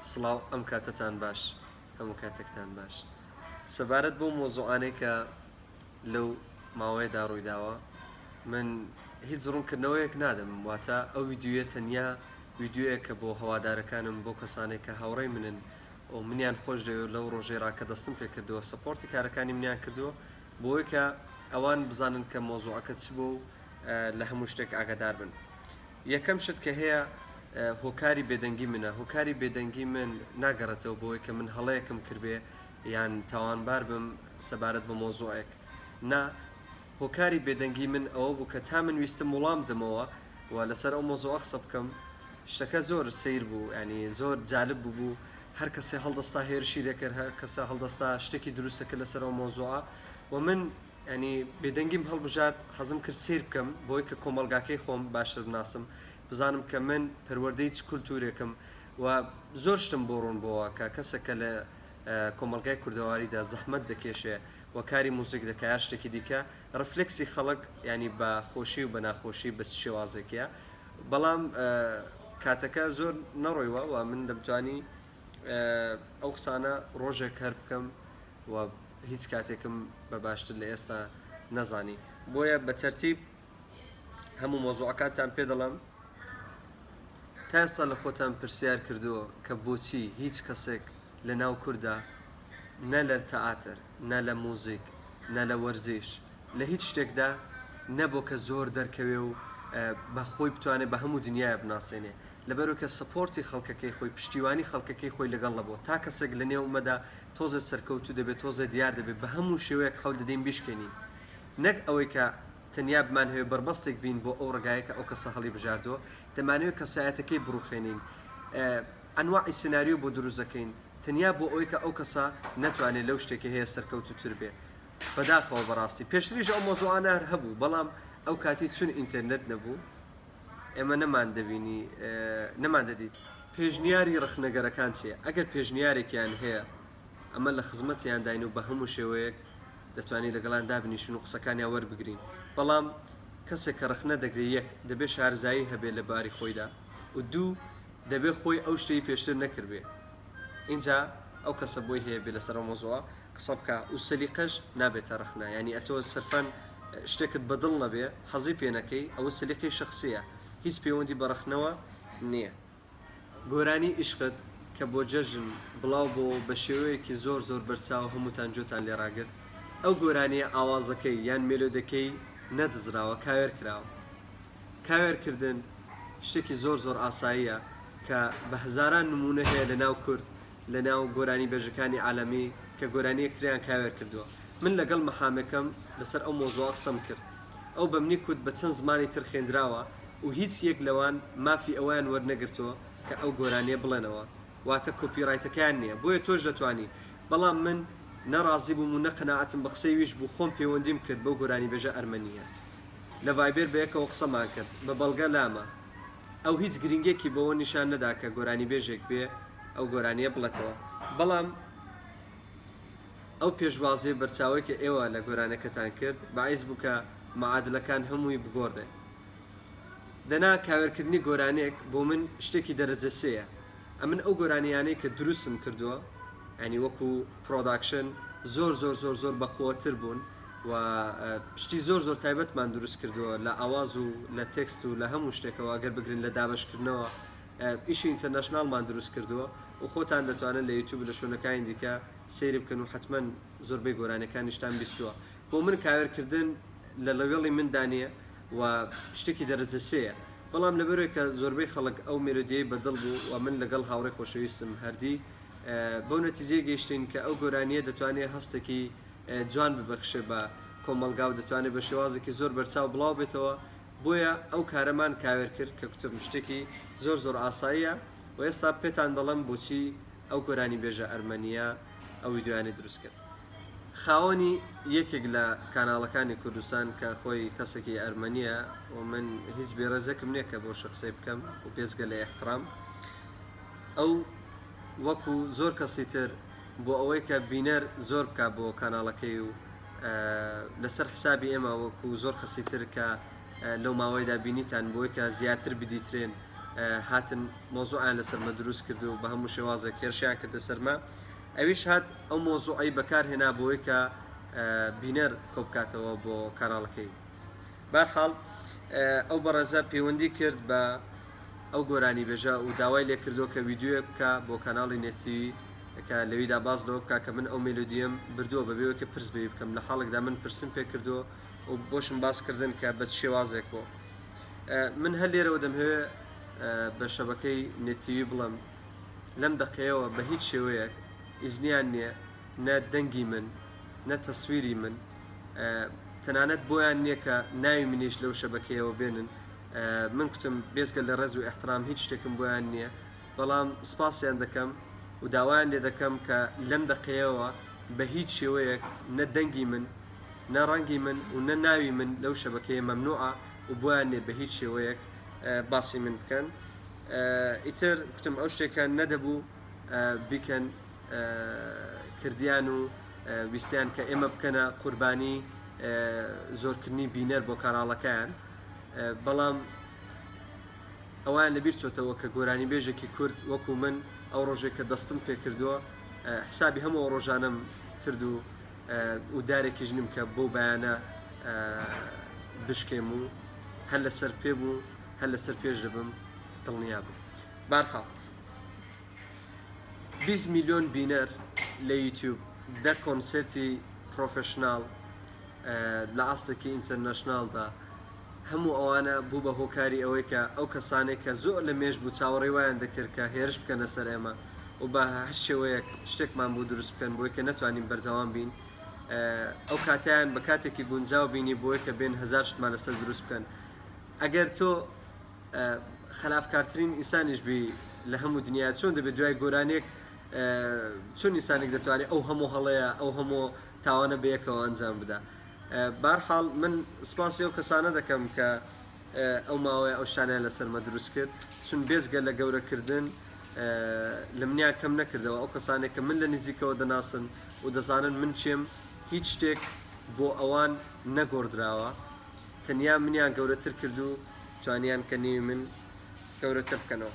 سڵاو ئەم کاتتان باش هەموو کاتێکتان باش سەبارەت بۆ مۆزوعانەی کە لەو ماوەیەدا ڕوویداوە من هیچ ڕوونکردنەوەیەک نادەم واتە ئەو ویددیوە تەنیا ویددیوەیە کە بۆ هەوادارەکانم بۆ کەسانێک کە هاوڕێی منن و منیان خۆش دەوێت لەو ڕۆژێرا کە دەستم پێ کردووە سپۆرتی کارەکانی منیان کردووە بۆی کە ئەوان بزانن کە مۆزوعەکە چ بوو لە هەموو شتێک ئاگادار بن یەکەم شت کە هەیە هۆکاری بێدەنگی منە هۆکاری بێدەنگی من ناگەڕێتەوە بۆی کە من هەڵەیەکم کردبێ یان تاوانبار بم سەبارەت بە مۆزوعێک نا هۆکاری بێدەنگی من ئەوە بوو کە تا من ویستم وڵام دمەوە و لەسەر ئەو مۆزوع قسە بکەم شتەکە زۆر سیر بوو ینی زۆر جالب بوو هەر کەسێ هەڵدەستا هێرشی دەکرد هەر کەسە هەڵدەستا شتێکی دروستەکە لەسەر ئەو مۆزوعە و من ینی بێدەنگیم هەڵبژارد حەزم کرد سیر بکەم بۆی کە کۆمەلگاکەی خۆم باشتر بناسم بزانم کە من پەروەردەی چ کولتورێکم و زۆر شتم بۆ ڕوون بۆەوە کە کەسێکە لە کۆمەلگای کوردەواریدا زەحمەت دەکێشێ و کاری موزیک دەکات شتێکی دیکە ڕفلکسی خەڵک ینی بە خۆشی و بە ناخۆشی بە شێوازێکە بەڵام کاتەکە زۆر نەڕۆیوە و من دەمتوانی ئەو قسانە ڕۆژێک هەر بکەم و هیچ کاتێکم بە باشتر لە ئێستا نەزانی بۆیە بە تەرتیب هەموو مۆزوعەکانتان پێ دەڵم تا ئێستا لە خۆتان پرسیار کردووە کە بۆچی هیچ کەسێک لە ناو کووردا نە لە تەئاتر نە لە موزیک نە لە وەرزش لە هیچ شتێکدا نەبوو کە زۆر دەرکەوێ و بە خۆی بتوانێت بە هەموو دنیای بناسێنێ لەبەرەوە کە سپۆرتی خەڵکەکەی خۆی پشتیوانی خەڵکەکەی خۆی لەگەڵ لەبوو تا کەسێک لە نێو مەدا تۆزە سەرکەوتو دەبێت تۆزە دیار دەبێت بە هەموو شێوەیەک خەڵ دەدەین بیشکێنین نەک ئەوەی کە تەنیا بمان هەیە بربەستێک بین بۆ ئەو ڕگایە کە ئەو کەسە هەڵی بژاردەوە دەمانوێت کەسایەتەکەی بڕوخێنین ئەنواعی سناریو بۆ دروستەکەین تەنیا بۆ ئەوی کە ئەو کەسە نەتوانێت لەو شتێکی هەیە سەرکەوتوتر بێ بەداخەوە بەڕاستی پێشتریش ئەو مۆزوعانە هەر هەبوو بەڵام ئەو کاتی چون ئینتەرنێت نەبوو ئێمە نەمان دەبینی نەمان دەدیت پێشنیاری ڕخنەگەرەکان چێ ئەگەر پێشنیارێکیان هەیە ئەمە لە خزمەتیان داین و بە هەموو شێوەیەک دەتوانانی لەگەڵان دابنیشن و قسەکانیان وەربگرین بەڵام کەسێک کە ڕخنە دەگرێت یەک دەبێت شارزایی هەبێت لە باری خۆیدا و دوو دەبێت خۆی ئەو شتەی پێشتر نەکردبێ اینجا ئەو کەسە بۆی هەیە بێ لەسەر مۆزوعە قسە بکە و سەلیقەش نابێتە ڕخنە ینی ئەتۆ سەرفەن شتێکت بەدڵ نەبێ حەزی پێنەکەی ئەوە سەلیقی شخصیە هیچ پەیوەندی بەڕخنەوە نییە گۆرانی عیشقت کە بۆ جەژن بڵاو بۆ بە شێوەیەکی زۆر زۆر بەرچاو هەمووتان جۆتان لێڕاگرت ئەو گۆرانیە ئاوازەکەی یان مێلۆدەکەی نەدزراوە کاوێر کراوە کاوێرکردن شتێکی زۆر زۆر ئاساییە کە بە هزاران نمونە هەیە لە ناو کورد لە ناو گۆرانی بێژەکانی عالەمی کە گۆرانی یەکتریان کاوێر کردووە من لەگەڵ مەحامەکەم لەسەر ئەو مۆزوع قسەم کرد ئەو بە منی کورد بە چەند زمانی تر خوێندراوە و هیچ یەک لەوان مافی ئەویان وەرنەگرتووە کە ئەو گۆرانیە بڵێنەوە واتە کۆپیڕایتەکەیان نییە بۆیە تۆش دەتوانی بەڵام من نەڕازی بووم و نەقەناعەتم بە قسەی ویش بوو خۆم پەیوەندیم کرد بەو گۆرانی بێژە ئەرمەنیە لە ڤایبێر بەیەکەوە قسەمان کرد بە بەڵگە لامە ئەو هیچ گرنگێکی بەوە نیشان نەدا کە گۆرانی بێژێک بێ ئەو گۆرانیە بڵێتەوە بەڵام ئەو پێشوازێ بەرچاوی کە ئێوە لە گۆرانەکەتان کرد باعیس بوو کە معادلەکان هەمووی بگۆڕدێ دەنا کاوێرکردنی گۆرانێک بۆ من شتێکی دەرەجە سەیە ئەمن ئەو گۆرانیانەی کە دروستم کردووە ینی وەکو پرۆداکشن زۆر زۆر زۆر زۆر بەقوتر بوون و پشتی زۆر زۆر تایبەتمان دروست کردووە لە ئاواز و لە تێکست و لە هەموو شتێکەوە ئەگەر بگرین لە دابشکردنەوە ئیشی ئینتەرنەشناڵمان دروست کردووە و خۆتان دەتوانن لە یوتیوب لە شوونەکانی دیکە سەیری بکەن و حتمما زۆربەی گۆرانەکانیشتان بیستووە بۆ من کاوێرکردن لە لەوێڵی مندانە و شتێکی دەرەجە سەیە بەڵام لەبەرێک کە زۆربەی خەڵک ئەو مێلۆدیەی بەدڵ بوو و من لەگەڵ هاوڕێ خۆشەویستم هەردی بەو نەتیجێ گەیشتین کە ئەو گۆرانیە دەتوانێت هەستێکی جوان ببەخشێ بە کۆمەلگا و دەتوانێت بە شێوازێکی زۆر بەرچاو بڵاو بێتەوە بۆیە ئەو کارەمان کاوێر کرد کە کتب شتێکی زۆر زۆر ئاساییە و ئێستا پێتان دەڵم بۆچی ئەو گۆرانی بێژە ئەرمەنیە ئەو ویددیوانی دروست کرد خاوەنی یەکێک لە کاناڵەکانی کوردستان کە خۆی کەسێکی ئەرمەنیە و من هیچ بێڕێزێکم نییە کە بۆ شخصی بکەم و پێزگە لە احترام ئەو وەکو زۆر کەسی تر بۆ ئەوەی کە بینەر زۆر بکە بۆ کاناڵەکەی و لەسەر حسابی ئێمە وەکو زۆر کەسی تر کە لەو ماوەیدا بینیتان بۆی کە زیاتر بدیترێن هاتن مۆزوعیان لەسەرمە دروست کرد و بە هەموو شێوازێک کێرشیان کردە سەرمە ئەویش هات ئەو مۆزوعی بەکارهێنا بۆی کە بینەر کۆبکاتەوە بۆ کاناڵەکەی بەرحاڵ ئەو بەڕێزە پەیوەندی کرد بە ئەو گۆرانی بێژە و داوای لێ کردو کە ویددیوە بکە بۆ کاناڵی نێتی کە لەویدا باز لەوە بکە کە من ئەو مێلودیم بردووە بەبێەوە کە پرس بێ بکەم لە حاڵێکدا من پرسم پێ کردو و بۆشم باسکردن کە بە شێوازێک بۆ من هەر لێرەوە دەمهوێ بە شەبەکەی نێتیوی بڵم لەم دەقەیەوە بە هیچ شێوەیەک ئیزنیان نییە نە دەنگی من نە تەسویری من تەنانەت بۆیان نییە کە ناوی منیش لەو شەبەکەیەوە بێنن من کوتم بێزگە لە ڕێز و احترام هیچ شتێکم بۆیان نییە بەڵام سپاسیان دەکەم و داوایان لێ دەکەم کە لەم دەقەیەوە بە هیچ شێوەیەک نە دەنگی من نە ڕەنگی من و نە ناوی من لەو شەبەکەیە مەمنوعە و بۆیان لێ بە هیچ شێوەیەک باسی من بکەن ئیتر کوتم ئەو شتێکان نەدەبوو بیکەن کردیان و ویستیان کە ئێمە بکەنە قوربانی زۆرکردنی بینەر بۆ کاناڵەکەیان بەڵام ئەوان لەبیر چۆتەوە کە گۆرانی بێژێکی کورد وەکو من ئەو ڕۆژێک کە دەستم پێ کردووە حسابی هەموو ڕۆژانم کرد و دارێکی ژنم کە بۆ بەیانە بشکێم و هەر لەسەر پێ بوو هەر لەسەر پێش دەبم دڵنیا بوو بارحاڵ 20 میلیۆن بینەر لە یوتیوب دە کۆنسرتی پرۆفشناڵ لە ئاستێکی ئینتەرنەشناڵدا هەموو ئەوانە بوو بە هۆکاری ئەوەی کە ئەو کەسانێک کە زۆر لە مێژ بوو چاوەڕێی وایان دەکرد کە هێرش بکەنە سەر ئێمە و بە هەر شێوەیەک شتێکمان بوو دروست بکەن بۆی کە نەتوانین بەردەوام بین ئەو کاتیان بە کاتێکی گونجاو بینی بۆی کە بێن هزار شتمان لەسەر دروست بکەن ئەگەر تۆ خلافکارترین ئینسانیش بی لە هەموو دنیا چۆن دەبێت دوای گۆرانێک چۆن ئینسانێک دەتوانێت ئەو هەموو هەڵەیە ئەو هەموو تاوانە بەیەکەوە ئەنجام بدە بارحاڵ من سپاسی ئەو کەسانە دەکەم کە ئەو ماوەیە ئەو شانیان لەسەرمە دروست کرد چون بێزگە لە گەورەکردن لە منیان کەم نەکردەوە ئەو کەسانێک کە من لە نزیکەوە دەناسن و دەزانن من چێم هیچ شتێک بۆ ئەوان نەگۆڕدراوە تەنیا منیان گەورەتر کرد و توانیان کە نێوی من گەورەتر بکەنەوە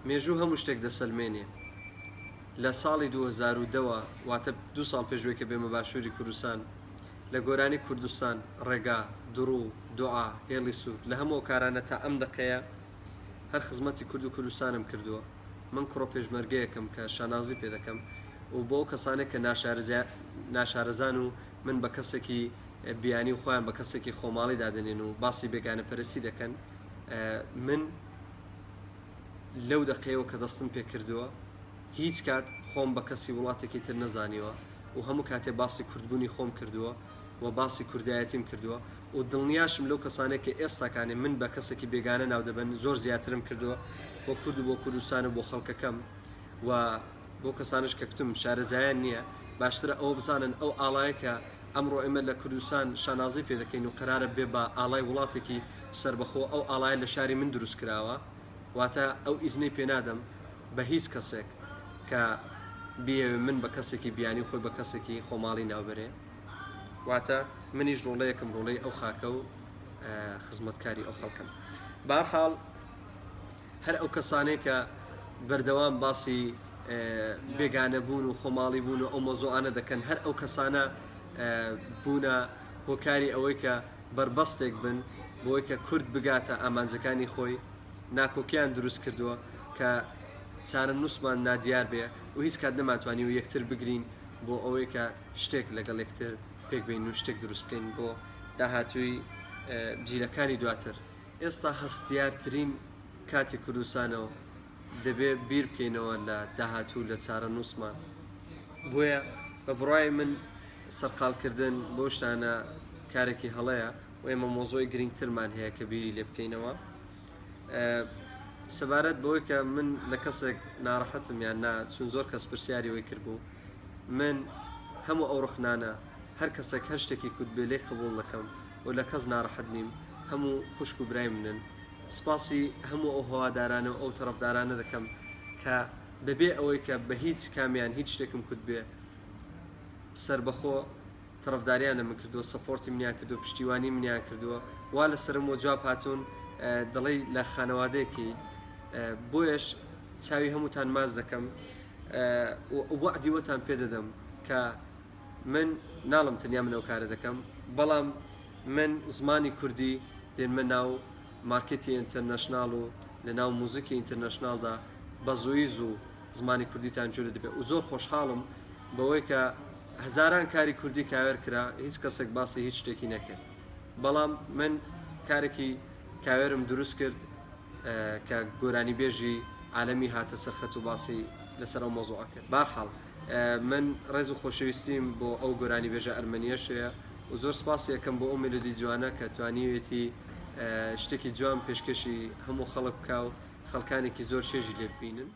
مێژوو هەموو شتێک دەسەلمێنێ لە ساڵی 2010 واتە 2 ساڵ پێشوەی کە بێمە باشووری کوردستان لە گۆرانی کوردستان ڕێگا دڕوو دوعا هێڵی سوود لە هەموو کارانە تا ئەم دقەیە هەر خزمەتی کورد و کوردستانم کردووە من کوڕۆ پێشمەرگەیەکم کە شانازی پێ دەکەم و بۆ کەسانێک کە ناشارەزان و من بە کەسێکی بیانی و خۆیان بە کەسێکی خۆماڵی دادنێن و باسی بێگانە پەرستی دەکەن من لەو دقەیەوە کە دەستم پێ کردووە هیچ کات خۆم بە کەسی وڵاتێکی تر نەزانیوە و هەموو کاتێ باسی کوردبوونی خۆم کردووە و باسی کوردایەتیم کردووە و دڵنیاشم لەو کەسانێکی ئێستاکانی من بە کەسێکی بێگانە ناو دەبن زۆر زیاترم کردووە بۆ کورد و بۆ کوردستان و بۆ خەڵکەکەم و بۆ کەسانش کە کتم شارەزایان نییە باشترە ئەوە بزانن ئەو ئاڵایەکە ئەمڕۆ ئێمە لە کوردستان شانازی پێ دەکەین و قرارە بێ بە ئاڵای وڵاتێکی سربەخۆ ئەو ئاڵای لە شاری من دروست کراوە واتە ئەو ئیزنەی پێنادەم بە هیچ کەسێک کە بێ من بە کەسێکی بیانی خۆی بە کەسێکی خۆماڵی ناوبەرێ واتە منیش ڕۆڵەیەکم ڕۆڵەی ئەو خاکە و خزمەتکاری ئەو خەڵکم بارحاڵ هەر ئەو کەسانەی کە بەردەوام باسی بێگانە بوون و خۆماڵی بوون و ئەو مۆزوعانە دەکەن هەر ئەو کەسانە بوونە هۆکاری ئەوەی کە بربەستێک بن بۆی کە کورد بگاتە ئامانجەکانی خۆی ناکۆکیان دروست کردووە کە چارە نووسمان نادیار بێ و هیچ کات نەماتوانی و یەکتر بگرین بۆ ئەوەی کە شتێک لەگەڵ یەکتر پێک بین و شتێک دروست بکەین بۆ داهاتووی جیلەکانی دواتر ئێستا هەستیارترین کاتی کوردستانەوە دەبێت بیر بکەینەوە لە داهاتوو لە چارە نووسمان بۆیە بە بڕای من سەرقالکردن بۆ شتانە کارێکی هەڵەیە و ئێمە مۆزۆی گرنگترمان هەیە کە بیری لێ بکەینەوە سەبارەت بەوەی کە من لە کەسێک ناڕەحەتم یان نا چون زۆر کەس پرسیاری وی کردبوو من هەموو ئەو ڕخنانە هەر کەسێک هەر شتێکی کوت بێ لێ قبول دەکەم و لە کەس ناڕەحەت نیم هەموو خوشک و برای منن سپاسی هەموو ئەو هەوادارانە و ئەو تەرەفدارانە دەکەم کە بەبێ ئەوەی کە بە هیچ کامیان هیچ شتێکم کوت بێ سربەخۆ طرفداریان من کردووە سپۆرتی منیان کردو پشتیوانی منیان کردووە وا لە سرم و جواب هاتوون دڵی لە خانەوادەیەکی بۆیش چاوی هەمووتان ماز دەکەم وعدی وەتان پێ دەدەم کە من ناڵم تەنیا منەوە کارە دەکەم بەڵام من زمانی کوردی دێنمە ناو مارکتی ئینتەرنەشناڵ و لە ناو موزیکی ئینتەرنەشناڵدا بە زووی زوو زمانی کوردیتان جوورە دەبێت و زۆر خۆشحاڵم بەوەی کە هەزاران کاری کوردی کاوێر کرا هیچ کەسێک باسی هیچ شتێکی نەکرد بەڵام من کارێکی کاوێرم دروست کرد کە گۆرانی بێژی عالەمی هاتە سەرخەت و باسی لەسەر ئەو مۆزوعە کرد بارحاڵ من ڕێز و خۆشەویستیم بۆ ئەو گۆرانی بێژە ئەرمەنیەشەیە و زۆر سپاسی یەکەم بۆ ئەو مێلۆدی جوانە کە توانیوێتی شتێکی جوان پێشکەشی هەموو خەڵک بکە و خەڵکانێکی زۆر چێژی لێ ببینن